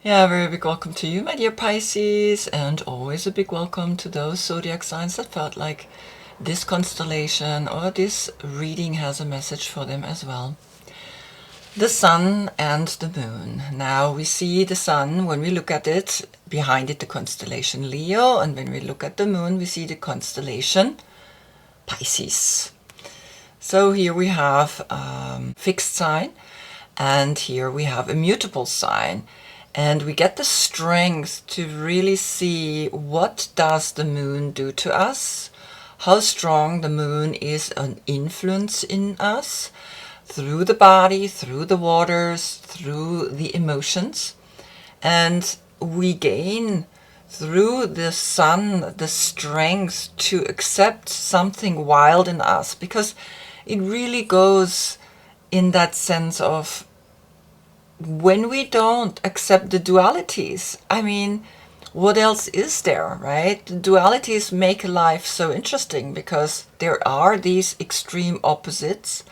Yeah, very big welcome to you, my dear Pisces, and always a big welcome to those zodiac signs that felt like this constellation or this reading has a message for them as well. The sun and the moon. Now we see the sun when we look at it, behind it the constellation Leo, and when we look at the moon we see the constellation Pisces. So here we have fixed sign, and here we have a mutable sign. And we get the strength to really see what does the moon do to us, how strong the moon is an influence in us, through the body, through the waters, through the emotions. And we gain through the sun the strength to accept something wild in us, because it really goes in that sense of when we don't accept the dualities, I mean, what else is there, right? The dualities make life so interesting because there are these extreme opposites.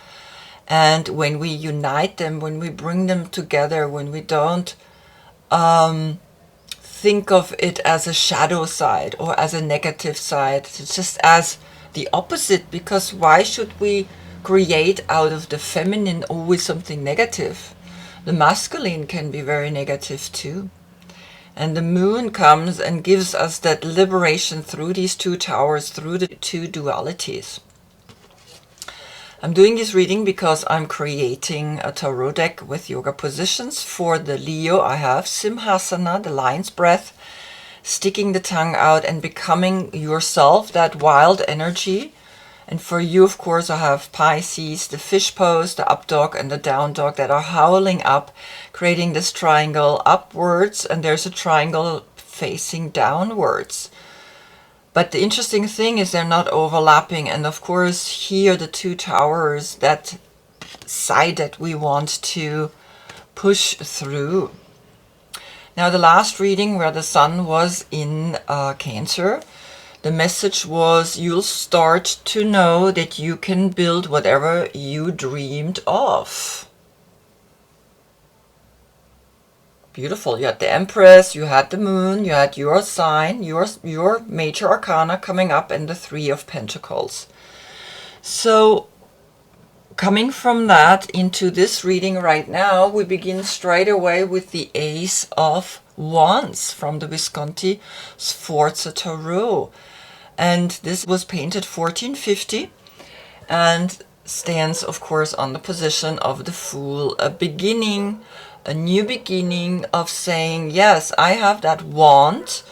And when we unite them, when we bring them together, when we don't think of it as a shadow side or as a negative side, it's just as the opposite, because why should we create out of the feminine always something negative? The masculine can be very negative too. And the moon comes and gives us that liberation through these two towers, through the two dualities. I'm doing this reading because I'm creating a tarot deck with yoga positions. For the Leo, I have Simhasana, the lion's breath, sticking the tongue out and becoming yourself, that wild energy. And for you, of course, I have Pisces, the fish pose, the up dog and the down dog that are howling up, creating this triangle upwards, and there's a triangle facing downwards. But the interesting thing is they're not overlapping, and of course here the two towers, that side that we want to push through. Now the last reading where the sun was in Cancer, the message was you'll start to know that you can build whatever you dreamed of. Beautiful. You had the Empress, you had the Moon, you had your sign, your major arcana coming up, and the Three of Pentacles. So coming from that into this reading right now, we begin straight away with the Ace of Wands from the Visconti Sforza Tarot. And this was painted 1450 and stands, of course, on the position of the Fool, a beginning, a new beginning of saying, yes, I have that wand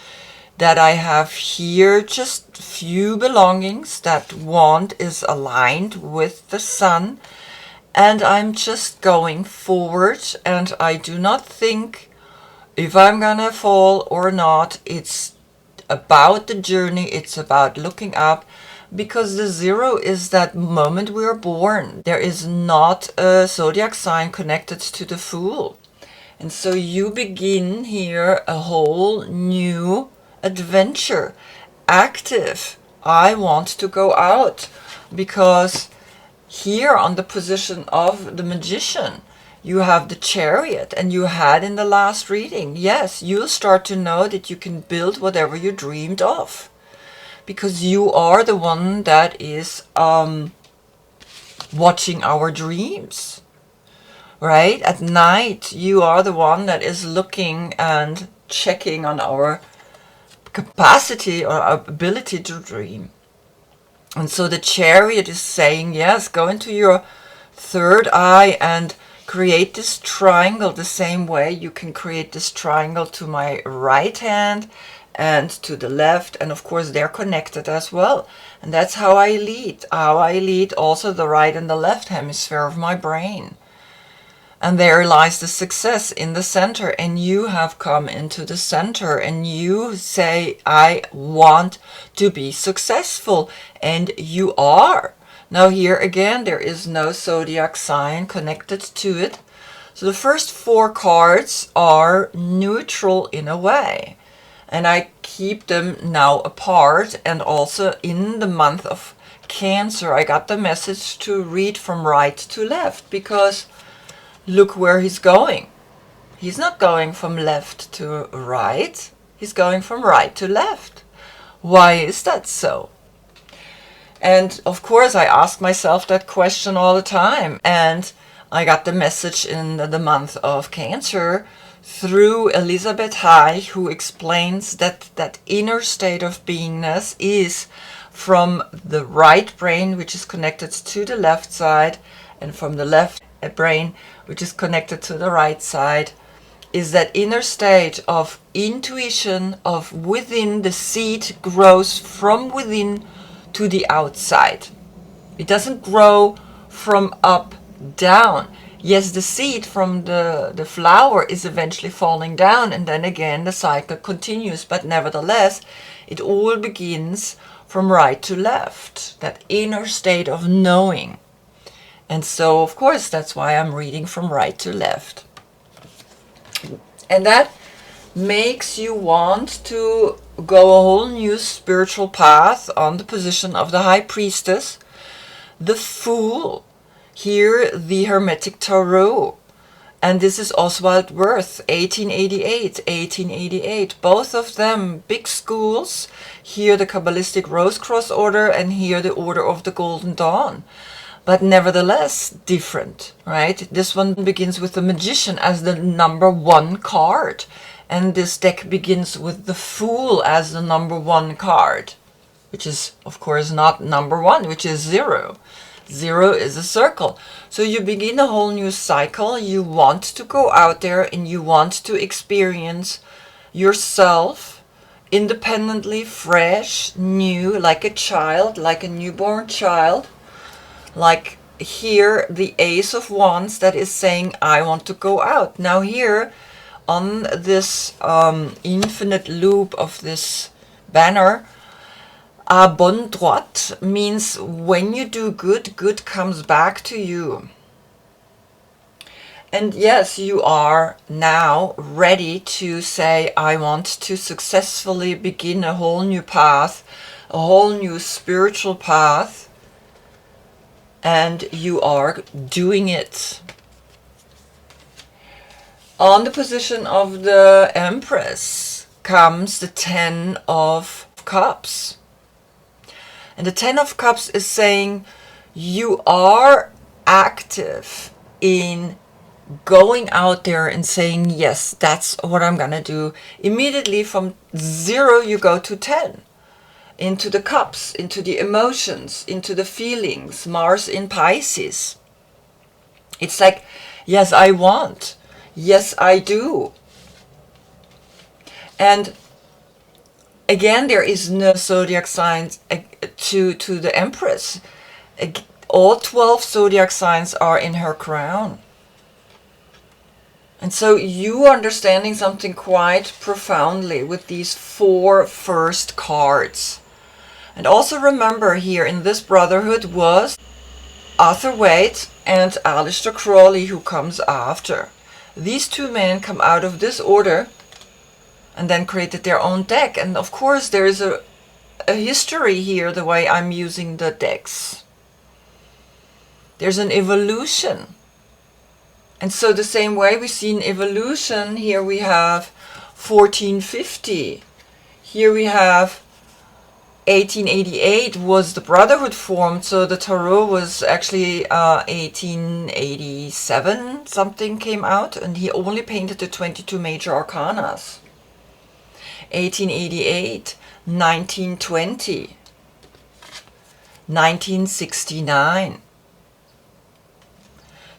that I have here, just few belongings. That wand is aligned with the sun, and I'm just going forward, and I do not think if I'm gonna fall or not. It's about the journey, it's about looking up, because the zero is that moment we are born. There is not a zodiac sign connected to the Fool. And so you begin here a whole new adventure, active. I want to go out, because here on the position of the Magician, you have the Chariot, and you had in the last reading, yes, you'll start to know that you can build whatever you dreamed of, because you are the one that is watching our dreams, right? At night, you are the one that is looking and checking on our capacity or our ability to dream. And so the Chariot is saying, yes, go into your third eye and create this triangle the same way you can create this triangle to my right hand and to the left, and of course they're connected as well. And that's how I lead also the right and the left hemisphere of my brain. And there lies the success in the center, and you have come into the center and you say, I want to be successful, and you are. Now here again, there is no zodiac sign connected to it. So the first four cards are neutral in a way. And I keep them now apart. And also in the month of Cancer, I got the message to read from right to left, because look where he's going. He's not going from left to right. He's going from right to left. Why is that so? And of course, I ask myself that question all the time. And I got the message in the month of Cancer through Elizabeth High, who explains that that inner state of beingness is from the right brain, which is connected to the left side, and from the left brain, which is connected to the right side, is that inner state of intuition, of within. The seed grows from within to the outside. It doesn't grow from up down. Yes, the seed from the flower is eventually falling down, and then again the cycle continues, but nevertheless it all begins from right to left, that inner state of knowing. And so of course that's why I'm reading from right to left. And that makes you want to go a whole new spiritual path on the position of the High Priestess, the Fool, here the Hermetic Tarot. And this is Oswald Wirth, 1888. Both of them big schools. Here the Kabbalistic Rose Cross Order, and here the Order of the Golden Dawn. But nevertheless different, right? This one begins with the Magician as the number 1 card. And this deck begins with the Fool as the number 1 card. Which is, of course, not number 1, which is 0. 0 is a circle. So you begin a whole new cycle. You want to go out there and you want to experience yourself independently, fresh, new, like a child, like a newborn child. Like here, the Ace of Wands that is saying, I want to go out. Now here, on this infinite loop of this banner, a bonne droite means when you do good, good comes back to you. And yes, you are now ready to say, I want to successfully begin a whole new path, a whole new spiritual path. And you are doing it. On the position of the Empress comes the 10 of Cups. And the 10 of Cups is saying you are active in going out there and saying, yes, that's what I'm gonna do. Immediately from 0 you go to 10. Into the cups, into the emotions, into the feelings. Mars in Pisces. It's like, yes, I want. Yes, I do. And again, there is no zodiac signs to the Empress. All 12 zodiac signs are in her crown. And so you are understanding something quite profoundly with these 4 first cards. And also remember here in this brotherhood was Arthur Waite and Aleister Crowley, who comes after. These 2 men come out of this order and then created their own deck. And of course there is a history here, the way I'm using the decks. There's an evolution. And so the same way we see an evolution, here we have 1450. Here we have 1888 was the Brotherhood formed, so the Tarot was actually 1887 something came out, and he only painted the 22 major arcanas. 1888, 1920, 1969.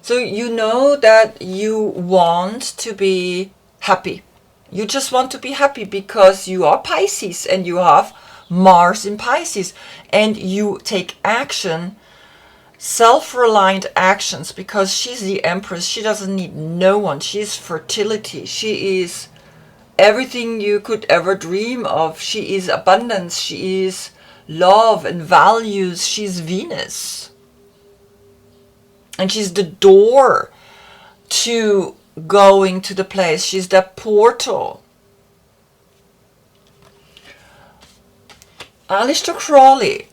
So you know that you want to be happy. You just want to be happy because you are Pisces and you have Mars in Pisces, and you take action, self-reliant actions, because she's the Empress. She doesn't need no one. She's fertility. She is everything you could ever dream of. She is abundance. She is love and values. She's Venus. And she's the door to going to the place. She's the portal. Aleister Crowley.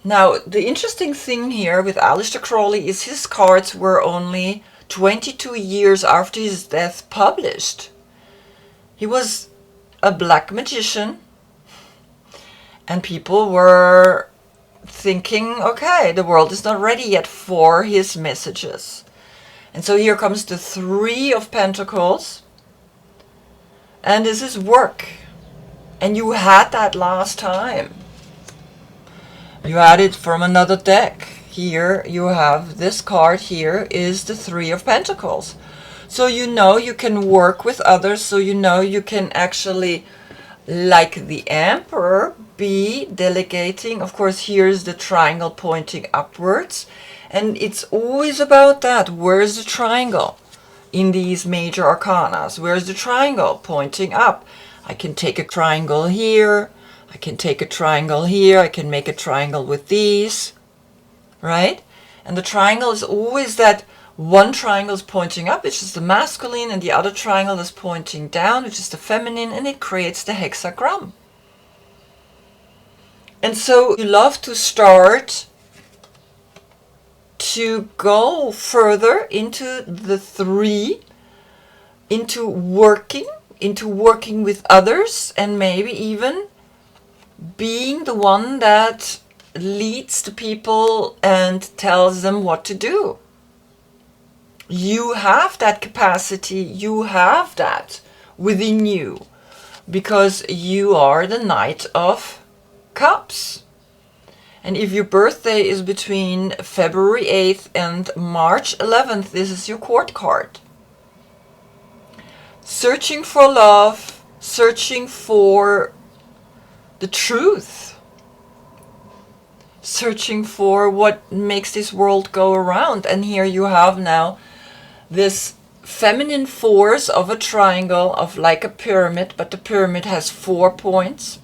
Now, the interesting thing here with Aleister Crowley is his cards were only 22 years after his death published. He was a black magician, and people were thinking, okay, the world is not ready yet for his messages. And so here comes the Three of Pentacles, and this is work. And you had that last time. You had it from another deck. Here you have this card. Here is the Three of Pentacles. So you know you can work with others, so you know you can actually, like the Emperor, be delegating. Of course, here's the triangle pointing upwards, and it's always about that. Where's the triangle in these major arcanas? Where's the triangle pointing up? I can take a triangle here, I can take a triangle here, I can make a triangle with these, right? And the triangle is always that one triangle is pointing up, which is the masculine, and the other triangle is pointing down, which is the feminine, and it creates the hexagram. And so you love to start to go further into the three, into working with others, and maybe even being the one that leads the people and tells them what to do. You have that capacity, you have that within you, because you are the Knight of Cups. And if your birthday is between February 8th and March 11th, this is your court card. Searching for love, searching for the truth, searching for what makes this world go around. And here you have now this feminine force of a triangle, of like a pyramid, but the pyramid has 4 points.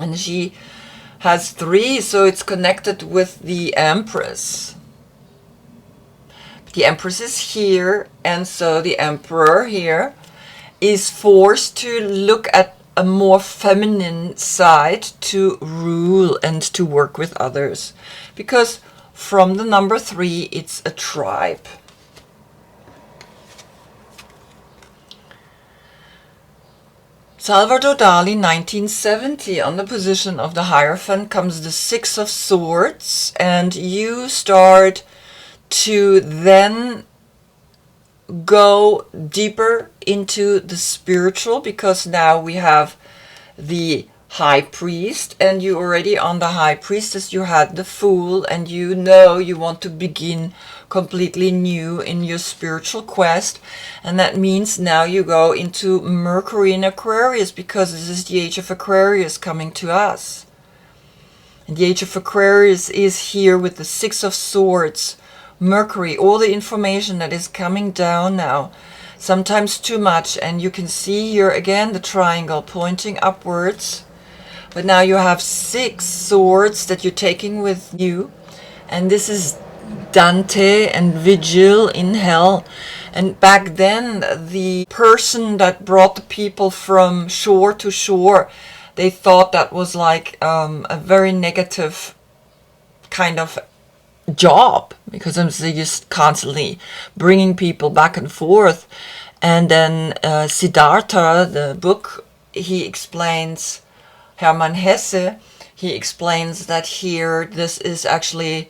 And she has 3, so it's connected with the Empress. The Empress is here, and so the Emperor here is forced to look at a more feminine side to rule and to work with others. Because from the number 3, it's a tribe. Salvador Dali, 1970, on the position of the Hierophant comes the Six of Swords, and you start to then go deeper into the spiritual, because now we have the High Priest, and you already on the High Priestess, you had the Fool, and you know you want to begin completely new in your spiritual quest. And that means now you go into Mercury in Aquarius, because this is the age of Aquarius coming to us. And the age of Aquarius is here with the Six of Swords, Mercury, all the information that is coming down now, sometimes too much. And you can see here again the triangle pointing upwards. But now you have 6 swords that you're taking with you. And this is Dante and Vigil in hell. And back then, the person that brought the people from shore to shore, they thought that was like a very negative kind of job, because they're just constantly bringing people back and forth. And then Siddhartha, the book, he explains, Hermann Hesse, he explains that here this is actually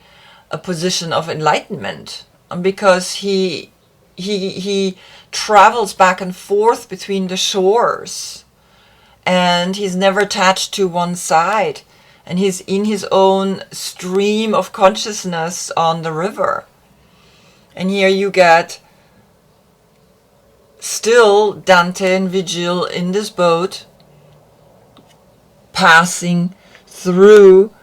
a position of enlightenment, because he travels back and forth between the shores, and he's never attached to one side, and he's in his own stream of consciousness on the river. And here you get still Dante and Vigil in this boat, passing through,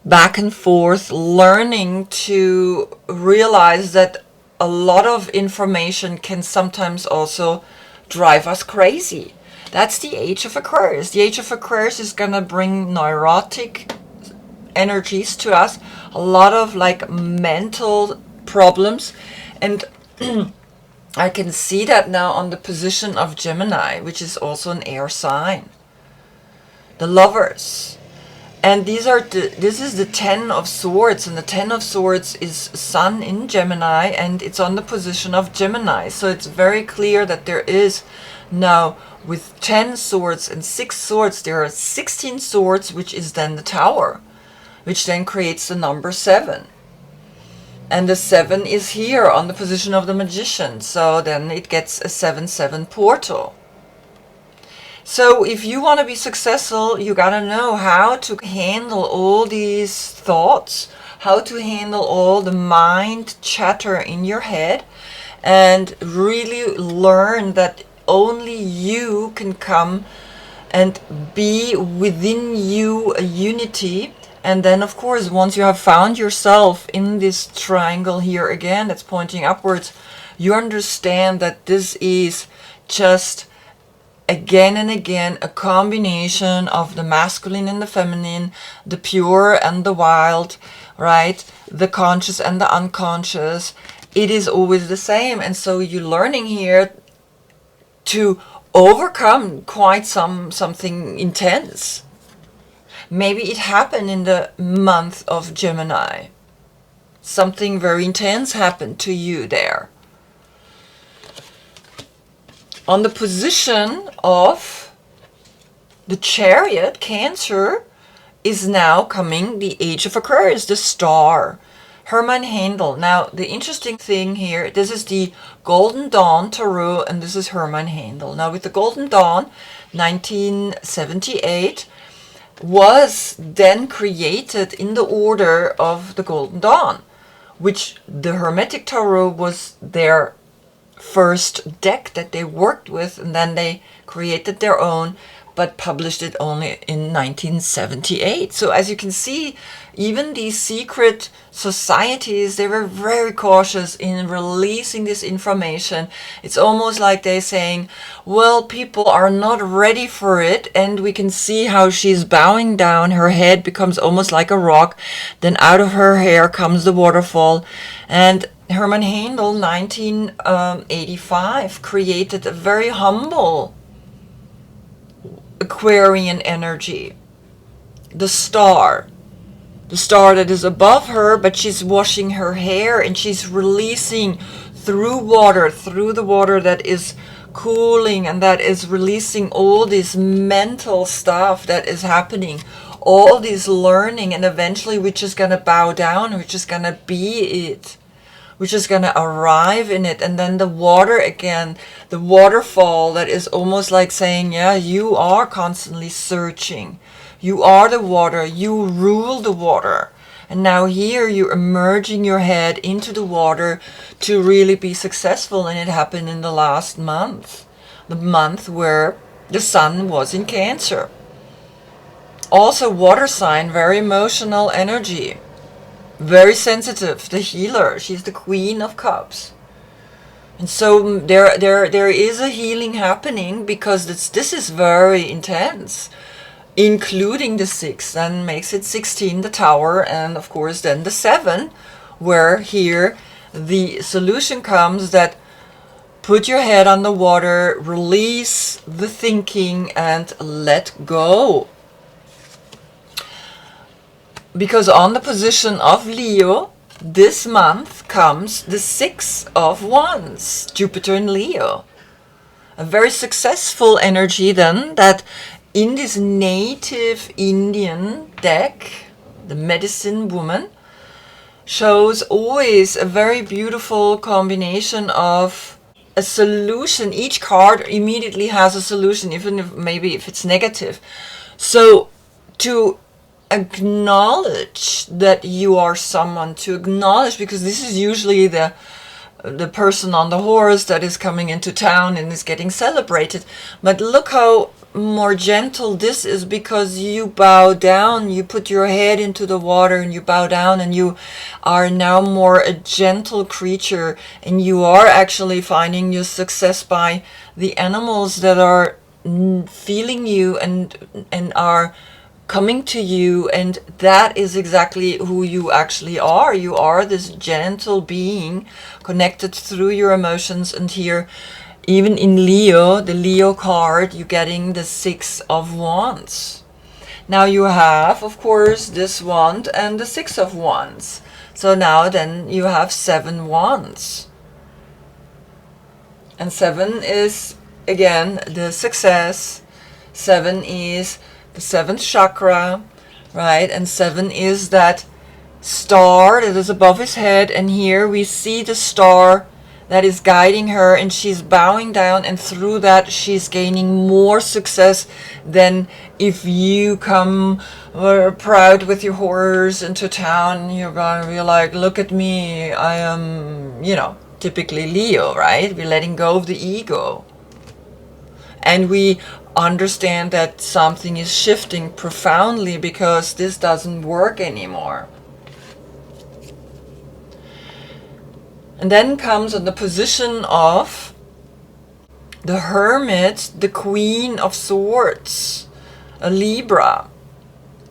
back and forth, learning to realize that a lot of information can sometimes also drive us crazy. That's the age of Aquarius. The age of Aquarius is going to bring neurotic energies to us, a lot of like mental problems. And I can see that now on the position of Gemini, which is also an air sign. The Lovers. And this is the 10 of Swords, and the 10 of Swords is Sun in Gemini, and it's on the position of Gemini. So it's very clear that there is now, with 10 swords and 6 swords, there are 16 swords, which is then the Tower, which then creates the number 7. And the 7 is here on the position of the Magician, so then it gets a 7-7 portal. So if you want to be successful, you gotta know how to handle all these thoughts, how to handle all the mind chatter in your head, and really learn that only you can come and be within you a unity. And then, of course, once you have found yourself in this triangle here again that's pointing upwards, you understand that this is just again and again a combination of the masculine and the feminine, the pure and the wild, right? The conscious and the unconscious. It is always the same. And so you're learning here to overcome quite something intense. Maybe it happened in the month of Gemini. Something very intense happened to you there. On the position of the Chariot, Cancer, is now coming the Age of Aquarius, the star. Hermann Handel. Now, the interesting thing here, this is the Golden Dawn Tarot, and this is Hermann Handel. Now, with the Golden Dawn, 1978, was then created in the order of the Golden Dawn, which the Hermetic Tarot was their first deck that they worked with, and then they created their own, but published it only in 1978. So as you can see, even these secret societies, they were very cautious in releasing this information. It's almost like they're saying, well, people are not ready for it, and we can see how she's bowing down. Her head becomes almost like a rock. Then out of her hair comes the waterfall. And Hermann Handel, 1985, created a very humble Aquarian energy. The star that is above her, but she's washing her hair and she's releasing through the water that is cooling, and that is releasing all this mental stuff that is happening, all this learning, and eventually we're just gonna bow down, we're just gonna be it. We're just going to arrive in it. And then the water again, the waterfall that is almost like saying, yeah, you are constantly searching. You are the water. You rule the water. And now here you're emerging your head into the water to really be successful. And it happened in the last month. The month where the sun was in Cancer. Also water sign, very emotional energy. Very sensitive, the healer. She's the Queen of Cups. And so there is a healing happening, because this is very intense, including the 6, then makes it 16, the Tower, and of course then the 7, where here the solution comes that put your head on the water, release the thinking, and let go. Because on the position of Leo, this month comes the 6 of Wands, Jupiter in Leo. A very successful energy then, that in this native Indian deck, the Medicine Woman, shows always a very beautiful combination of a solution. Each card immediately has a solution, even if maybe if it's negative. So to acknowledge that you are someone, to acknowledge, because this is usually the person on the horse that is coming into town and is getting celebrated. But look how more gentle this is, because you bow down, you put your head into the water and you bow down, and you are now more a gentle creature, and you are actually finding your success by the animals that are feeling you and are coming to you, and that is exactly who you actually are. You are this gentle being connected through your emotions. And here, even in Leo, the Leo card, you're getting the 6 of Wands. Now you have, of course, this wand and the 6 of wands. So now then you have 7 wands. And 7 is, again, the success. 7 is the 7th chakra, right? And 7 is that star that is above his head. And here we see the star that is guiding her, and she's bowing down, and through that she's gaining more success than if you come proud with your horse into town. You're gonna be like, look at me, I am, you know, typically Leo, right? We're letting go of the ego, and we understand that something is shifting profoundly because this doesn't work anymore. And then comes on the position of the Hermit, the Queen of Swords, a Libra.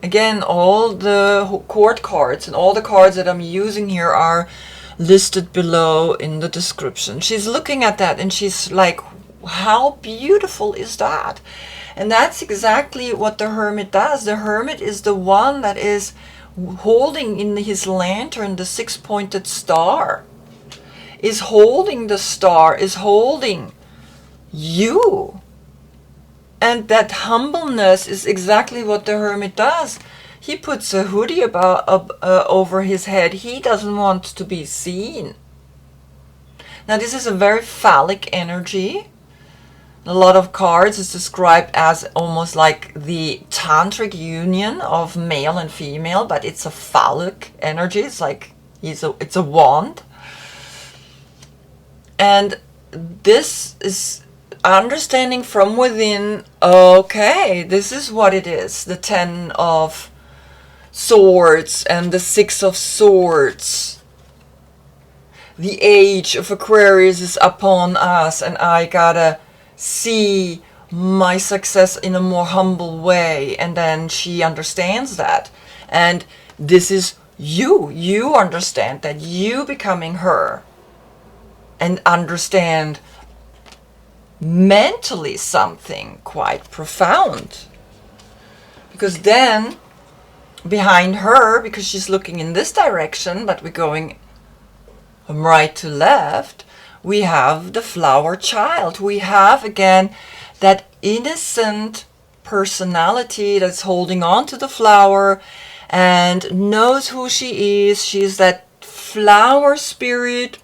Again, all the court cards and all the cards that I'm using here are listed below in the description. She's looking at that and she's like, how beautiful is that? And that's exactly what the Hermit does. The Hermit is the one that is holding in his lantern the 6-pointed star. Is holding the star, is holding you. And that humbleness is exactly what the Hermit does. He puts a hoodie over his head. He doesn't want to be seen. Now this is a very phallic energy. A lot of cards is described as almost like the tantric union of male and female, but it's a phallic energy. It's like it's a wand. And this is understanding from within, okay, this is what it is. The 10 of Swords and the 6 of Swords. The age of Aquarius is upon us, and I gotta see my success in a more humble way. And then she understands that. And this is you. You understand that, you becoming her. And understand mentally something quite profound. Because then, behind her, because she's looking in this direction, but we're going from right to left, we have the flower child. We have, again, that innocent personality that's holding on to the flower and knows who she is. She's that flower spirit.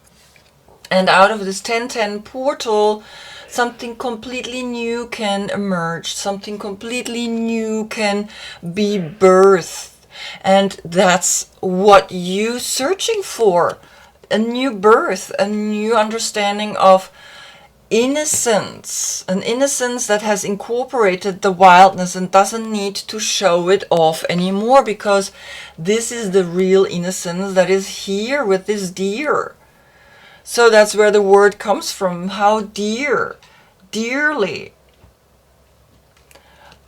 And out of this 1010 portal, something completely new can emerge. Something completely new can be birthed. And that's what you're searching for. A new birth, a new understanding of innocence. An innocence that has incorporated the wildness and doesn't need to show it off anymore, because this is the real innocence that is here with this deer. So that's where the word comes from. How dear, dearly.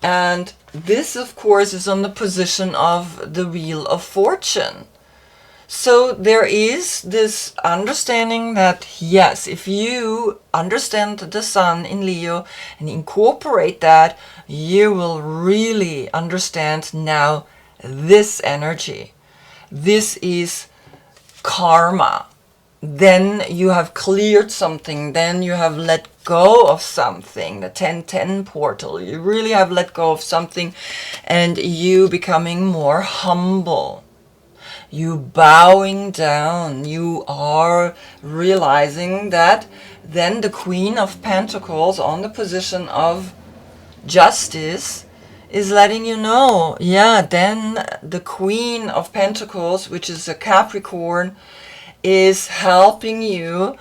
And this, of course, is on the position of the Wheel of Fortune. So there is this understanding that, yes, if you understand the Sun in Leo and incorporate that, you will really understand now this energy. This is karma. Then you have cleared something, then you have let go of something, the 1010 portal. You really have let go of something, and you becoming more humble. You bowing down. You are realizing that then the Queen of Pentacles on the position of justice is letting you know, yeah, then the Queen of Pentacles, which is a Capricorn, is helping you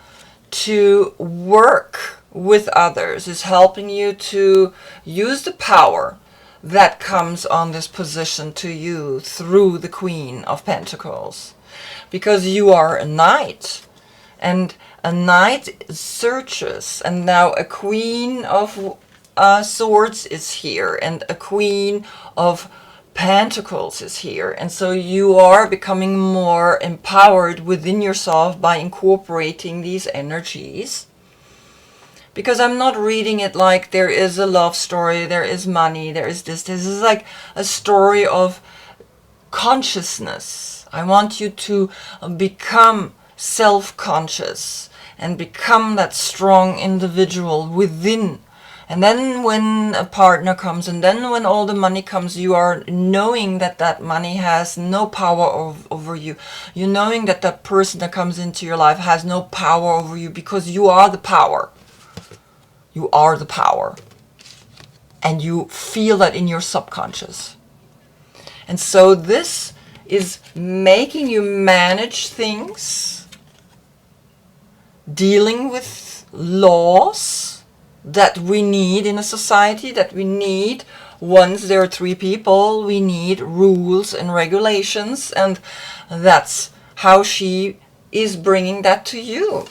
to work with others, is helping you to use the power that comes on this position to you through the Queen of Pentacles. Because you are a knight, and a knight searches, and now a Queen of Swords is here, and a Queen of Pentacles is here. And so you are becoming more empowered within yourself by incorporating these energies. Because I'm not reading it like there is a love story, there is money, there is this. This is like a story of consciousness. I want you to become self-conscious and become that strong individual within. And then when a partner comes, and then when all the money comes, you are knowing that that money has no power over you. You're knowing that that person that comes into your life has no power over you, because you are the power. You are the power. And you feel that in your subconscious. And so this is making you manage things, dealing with laws that we need in a society, that we need. Once there are 3 people, we need rules and regulations, and that's how she is bringing that to you.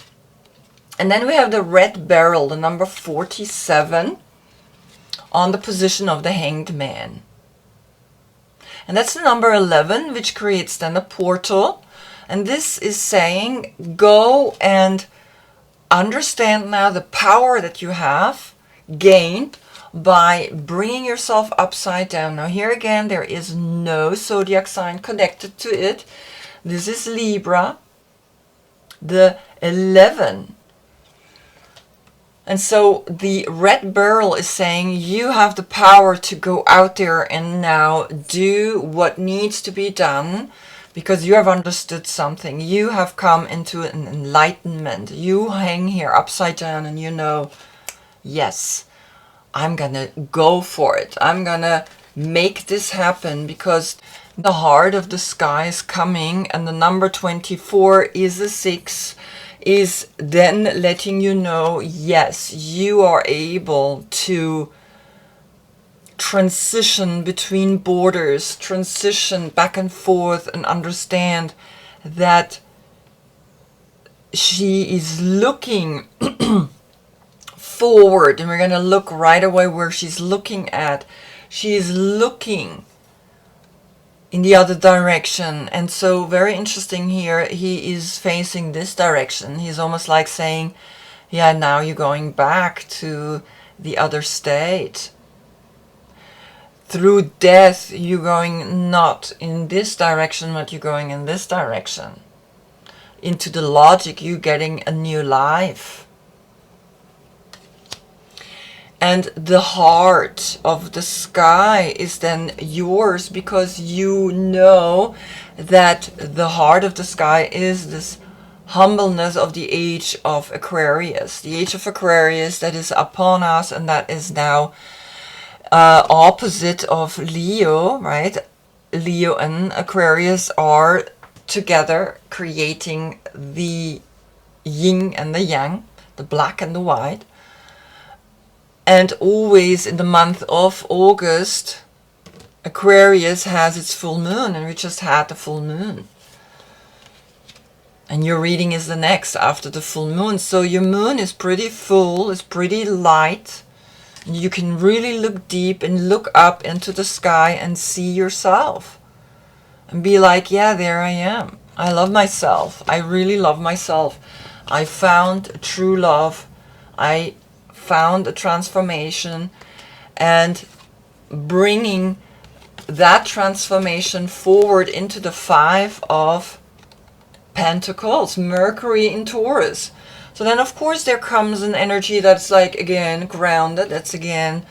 And then we have the red barrel, the number 47, on the position of the Hanged Man. And that's the number 11, which creates then a portal. And this is saying, go and understand now the power that you have gained by bringing yourself upside down. Now here again, there is no zodiac sign connected to it. This is Libra, the 11. And so the red barrel is saying you have the power to go out there and now do what needs to be done, because you have understood something. You have come into an enlightenment. You hang here upside down and you know, yes, I'm gonna go for it. I'm gonna make this happen, because the heart of the sky is coming, and the number 24 is a 6. Is then letting you know, yes, you are able to transition between borders, transition back and forth, and understand that she is looking forward. And we're going to look right away where she's looking at. She is looking in the other direction. And so very interesting here, he is facing this direction. He's almost like saying, yeah, now you're going back to the other state. Through death, you're going not in this direction, but you're going in this direction. Into the logic, you're getting a new life. And the heart of the sky is then yours, because you know that the heart of the sky is this humbleness of the age of Aquarius. The age of Aquarius that is upon us, and that is now opposite of Leo, right? Leo and Aquarius are together creating the yin and the yang, the black and the white. And always in the month of August, Aquarius has its full moon, and we just had the full moon. And your reading is the next after the full moon. So your moon is pretty full, it's pretty light. You can really look deep and look up into the sky and see yourself. And be like, yeah, there I am. I love myself. I really love myself. I found true love. I found a transformation, and bringing that transformation forward into the 5 of Pentacles, Mercury in Taurus. So then of course there comes an energy that's like, again, grounded. That's again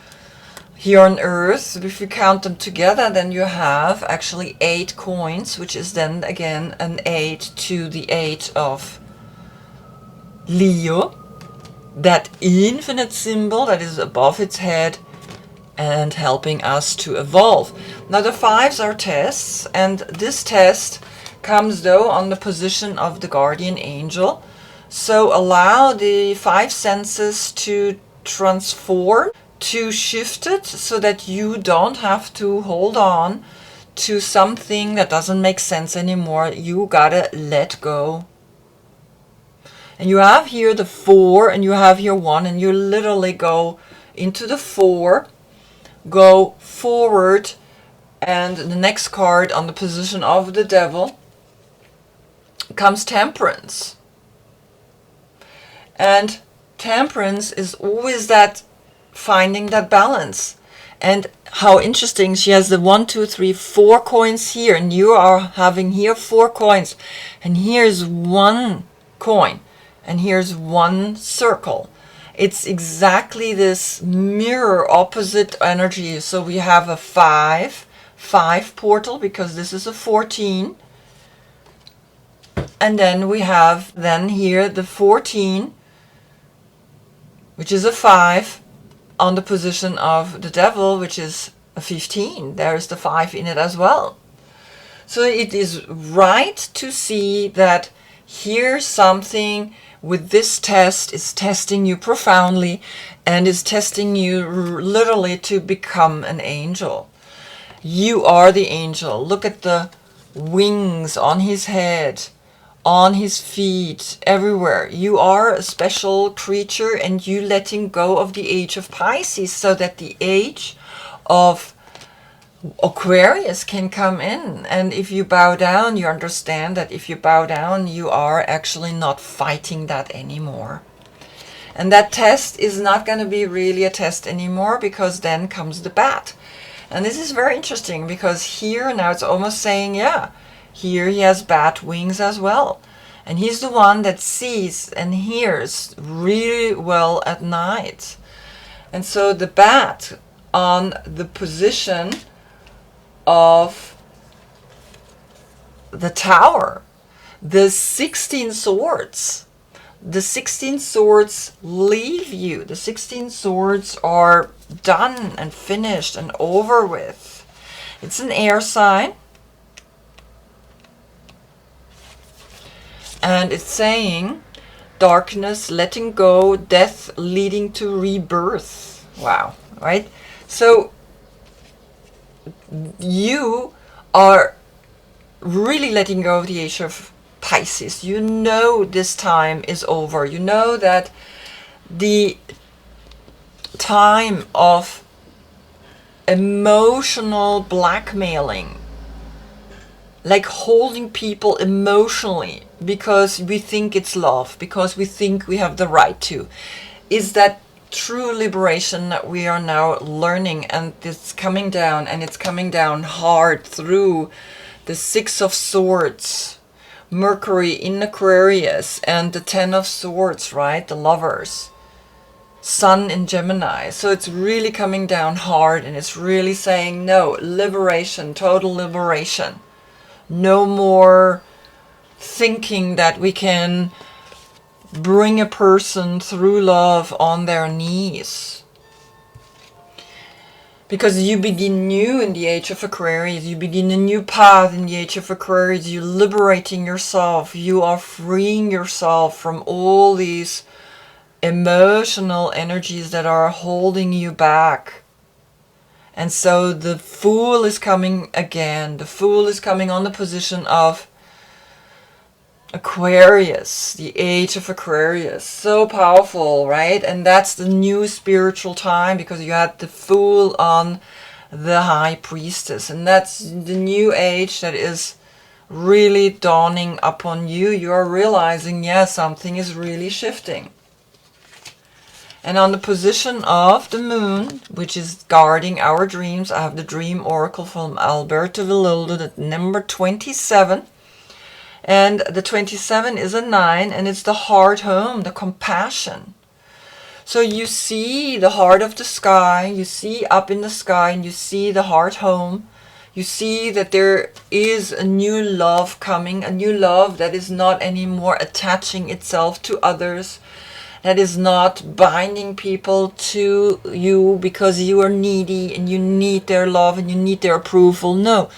here on earth. If you count them together, then you have actually 8 coins, which is then again an 8 to the 8 of Leo. That infinite symbol that is above its head and helping us to evolve. Now the 5s are tests, and this test comes though on the position of the guardian angel. So allow the 5 senses to transform, to shift it, so that you don't have to hold on to something that doesn't make sense anymore. You gotta let go. And you have here the 4, and you have here 1, and you literally go into the 4, go forward, and the next card on the position of the devil comes Temperance. And Temperance is always that finding that balance. And how interesting, she has the 1, 2, 3, 4 coins here, and you are having here 4 coins, and here's 1 coin, and here's 1 circle. It's exactly this mirror opposite energy. So we have a 5 portal, because this is a 14, and then we have here the 14, which is a 5, on the position of the devil, which is a 15. There's the 5 in it as well. So it is right to see that here something with this test is testing you profoundly, and is testing you literally to become an angel. You are the angel. Look at the wings on his head, on his feet, everywhere. You are a special creature, and you letting go of the age of Pisces so that the age of Aquarius can come in. And if you bow down, you understand that if you bow down, you are actually not fighting that anymore. And that test is not going to be really a test anymore, because then comes the bat. And this is very interesting, because here now it's almost saying, yeah, here he has bat wings as well. And he's the one that sees and hears really well at night. And so the bat on the position of the tower, the 16 swords. The 16 swords leave you. The 16 swords are done and finished and over with. It's an air sign. And it's saying darkness, letting go, death leading to rebirth. Wow, right? So you are really letting go of the age of Pisces. You know this time is over. You know that the time of emotional blackmailing, like holding people emotionally because we think it's love, because we think we have the right to, is that true liberation that we are now learning. And it's coming down, and it's coming down hard through the 6 of Swords, Mercury in Aquarius, and the 10 of Swords, right? The lovers, Sun in Gemini. So it's really coming down hard, and it's really saying no, liberation, total liberation. No more thinking that we can bring a person through love on their knees. Because you begin new in the age of Aquarius. You begin a new path in the age of Aquarius. You're liberating yourself. You are freeing yourself from all these emotional energies that are holding you back. And so the Fool is coming again. The Fool is coming on the position of Aquarius, the age of Aquarius. So powerful, right? And that's the new spiritual time, because you had the Fool on the High Priestess. And that's the new age that is really dawning upon you. You are realizing, yeah, something is really shifting. And on the position of the Moon, which is guarding our dreams, I have the Dream Oracle from Alberto Villoldo, the number 27. And the 27 is a 9, and it's the heart home, the compassion. So you see the heart of the sky, you see up in the sky, and you see the heart home. You see that there is a new love coming, a new love that is not anymore attaching itself to others, that is not binding people to you because you are needy and you need their love and you need their approval. No,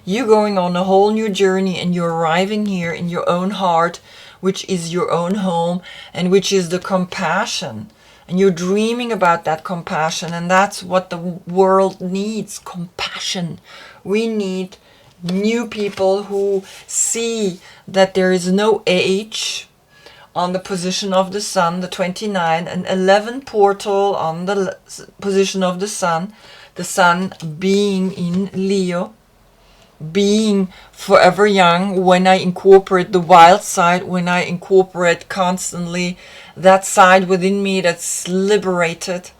you're going on a whole new journey, and you're arriving here in your own heart, which is your own home, and which is the compassion. And you're dreaming about that compassion, and that's what the world needs, compassion. We need new people who see that there is no age. On the position of the Sun, the 29, an 11 portal on the position of the Sun being in Leo, being forever young, when I incorporate the wild side, when I incorporate constantly that side within me that's liberated.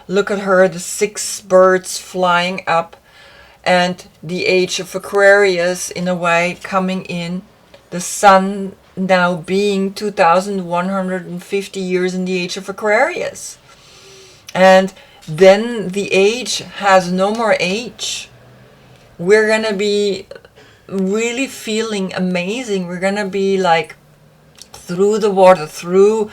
Look at her, the 6 birds flying up, and the age of Aquarius in a way coming in, the sun now being 2150 years in the age of Aquarius. And then the age has no more age. We're gonna be really feeling amazing. We're gonna be like through the water, through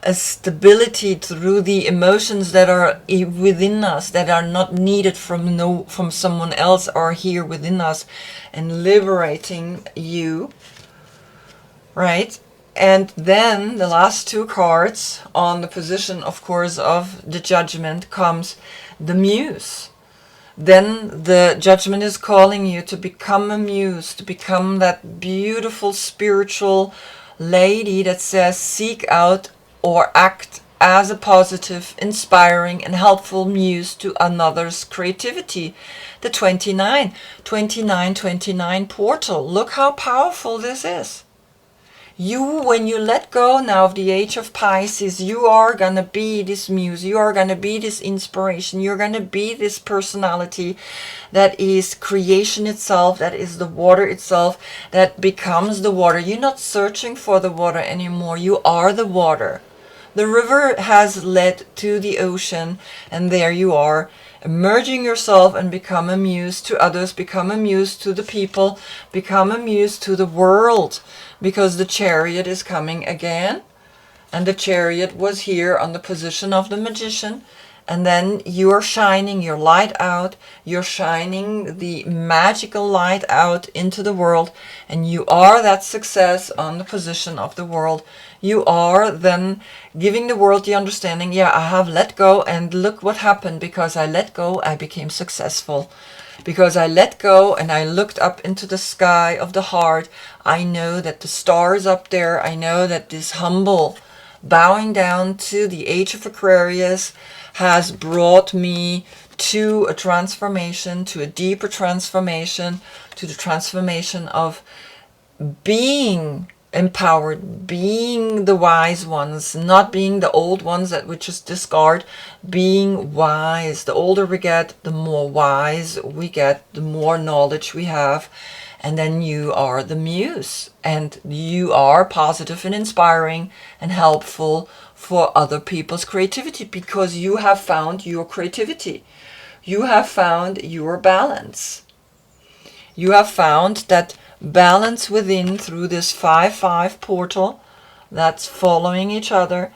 a stability, through the emotions that are within us, that are not needed from someone else, are here within us, and liberating you, right? And then the last 2 cards on the position, of course, of the Judgment comes the Muse. Then the Judgment is calling you to become a muse, to become that beautiful spiritual lady that says seek out or act as a positive, inspiring and helpful muse to another's creativity. The 29 portal. Look how powerful this is. You, when you let go now of the age of Pisces, you are going to be this muse, you are going to be this inspiration, you're going to be this personality that is creation itself, that is the water itself, that becomes the water. You're not searching for the water anymore, you are the water. The river has led to the ocean, and there you are, emerging yourself and become a muse to others, become a muse to the people, become a muse to the world. Because the Chariot is coming again, and the Chariot was here on the position of the Magician, and then you are shining your light out, you're shining the magical light out into the world, and you are that success on the position of the world. You are then giving the world the understanding, yeah, I have let go, and look what happened. Because I let go, I became successful. Because I let go and I looked up into the sky of the heart, I know that the stars up there, I know that this humble bowing down to the age of Aquarius has brought me to a transformation, to a deeper transformation, to the transformation of being empowered, being the wise ones, not being the old ones that we just discard, being wise. The older we get, the more wise we get, the more knowledge we have. And then you are the muse, and you are positive and inspiring and helpful for other people's creativity, because you have found your creativity. You have found your balance. You have found that balance within through this 5-5 portal that's following each other,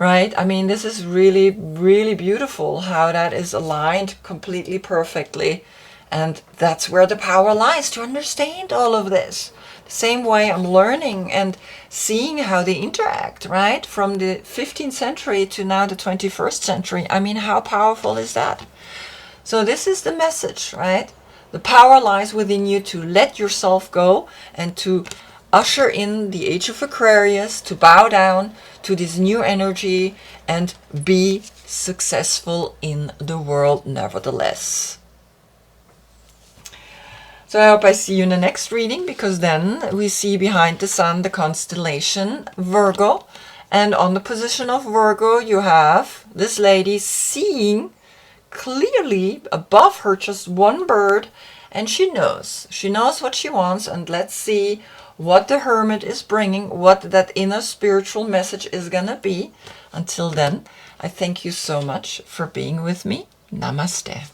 right? I mean, this is really, really beautiful how that is aligned completely perfectly. And that's where the power lies, to understand all of this. The same way I'm learning and seeing how they interact, right? From the 15th century to now the 21st century. I mean, how powerful is that? So this is the message, right? The power lies within you to let yourself go and to usher in the age of Aquarius, to bow down to this new energy and be successful in the world nevertheless. So I hope I see you in the next reading, because then we see behind the sun the constellation Virgo. And on the position of Virgo, you have this lady seeing clearly above her just one bird, and she knows what she wants. And let's see what the Hermit is bringing, what that inner spiritual message is gonna be. Until then, I thank you so much for being with me. Namaste.